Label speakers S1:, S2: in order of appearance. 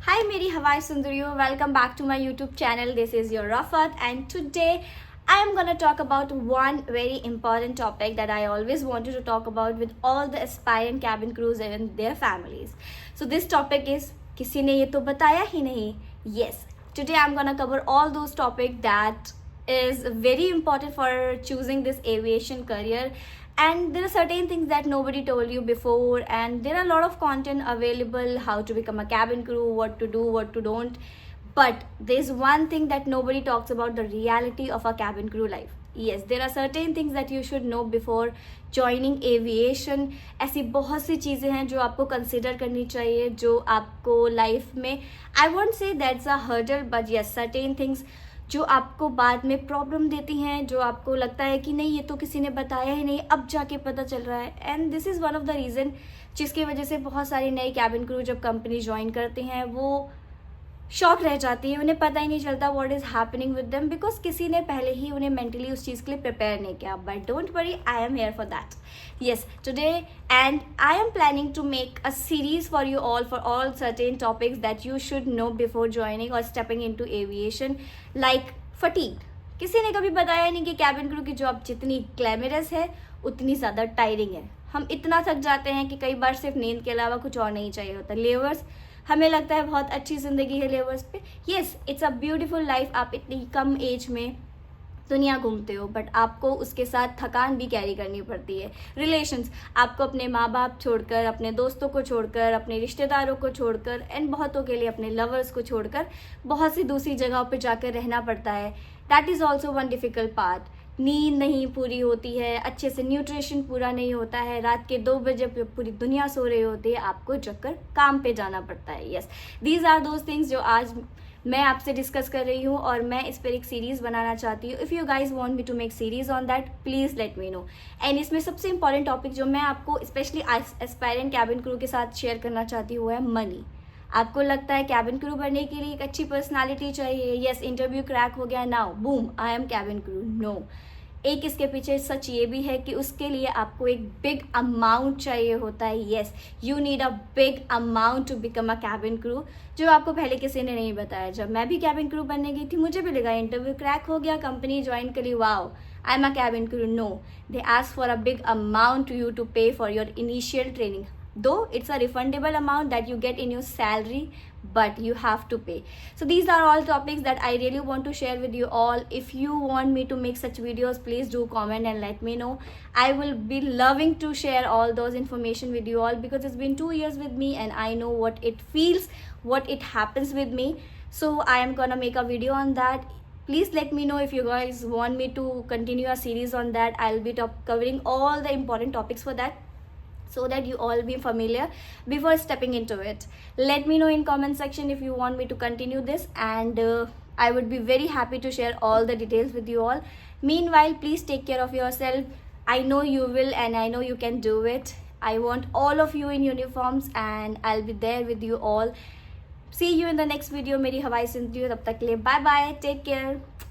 S1: Hi, Meri Hawai Sundariyo. Welcome back to my YouTube channel. This is your Rafat, and today I am gonna talk about one very important topic that I always wanted to talk about with all the aspiring cabin crews and their families. So this topic is किसी ने ये तो बताया ही नहीं. Yes, today I'm gonna cover all those topics that is very important for choosing this aviation career, and there are certain things that nobody told you before, and there are a lot of content available, how to become a cabin crew, what to do, what to don't. But there's one thing that nobody talks about, the reality of a cabin crew life. Yes, there are certain things that you should know before joining aviation. ऐसी बहुत सी चीज़ें हैं जो आपको consider करनी चाहिए, जो आपको लाइफ में, I won't say that's a hurdle, but yes certain things जो आपको बाद में प्रॉब्लम देती हैं, जो आपको लगता है कि नहीं ये तो किसी ने बताया ही नहीं, अब जाके पता चल रहा है. And this is one of the reason जिसकी वजह से बहुत सारे नए कैबिन क्रू जब कंपनी ज्वाइन करते हैं वो शॉक रह जाती है, उन्हें पता ही नहीं चलता what is happening with them, because किसी ने पहले ही उन्हें मेंटली उस चीज़ के लिए प्रिपेयर नहीं किया. But don't worry, I am here for that. Yes, today and I am planning to make a series for you all for all certain topics that you should know before joining or stepping into aviation, like fatigue. किसी ने कभी बताया नहीं कि cabin crew की job जितनी glamorous है उतनी ज़्यादा टायरिंग है. हम इतना थक जाते हैं कि कई बार सिर्फ नींद के अलावा कुछ और नहीं चाहिए होता. लेवर्स, हमें लगता है बहुत अच्छी ज़िंदगी है लेवर्स पे. Yes, it's a beautiful life. आप इतनी कम एज में दुनिया घूमते हो, बट आपको उसके साथ थकान भी कैरी करनी पड़ती है. रिलेशंस, आपको अपने माँ बाप छोड़कर, अपने दोस्तों को छोड़कर, अपने रिश्तेदारों को छोड़कर, एंड बहुतों के लिए अपने लवर्स को छोड़कर बहुत सी दूसरी जगहों पर जाकर रहना पड़ता है. That is also one difficult part. नींद नहीं पूरी होती है, अच्छे से न्यूट्रिशन पूरा नहीं होता है, रात के 2 बजे पूरी दुनिया सो रही होती है, आपको जगकर काम पे जाना पड़ता है. Yes, these are those things जो आज मैं आपसे डिस्कस कर रही हूँ और मैं इस पर एक सीरीज़ बनाना चाहती हूँ. If you guys want me to make series on that, please let me know. And इसमें सबसे इंपॉर्टेंट टॉपिक जो मैं आपको स्पेशली एस्पायरेंट कैबिन क्रू के साथ शेयर करना चाहती हूँ है मनी. आपको लगता है कैबिन क्रू बनने के लिए एक अच्छी पर्सनालिटी चाहिए. यस, इंटरव्यू क्रैक हो गया, now boom I am cabin crew. No, एक इसके पीछे सच ये भी है कि उसके लिए आपको एक बिग अमाउंट चाहिए होता है. Yes, you need a big amount to become a cabin crew, जो आपको पहले किसी ने नहीं बताया. जब मैं भी कैबिन क्रू बनने गई थी मुझे भी लगा इंटरव्यू क्रैक हो गया, कंपनी ज्वाइन करी, wow I am a cabin crew. No, they ask for a big amount to you to pay for your initial training. Though it's a refundable amount that you get in your salary, but you have to pay. So these are all topics that I really want to share with you all. If you want me to make such videos, please do comment and let me know. I will be loving to share all those information with you all, because it's been 2 years with me and I know what it feels, what it happens with me. So I am gonna make a video on that. Please let me know if you guys want me to continue a series on that. I'll be covering all the important topics for that, so that you all be familiar before stepping into it. Let me know in comment section if you want me to continue this, and I would be very happy to share all the details with you all. Meanwhile, please take care of yourself. I know you will, and I know you can do it. I want all of you in uniforms, and I'll be there with you all. See you in the next video. मेरी हवाई सुनती हो, तब तक के लिए bye bye, take care.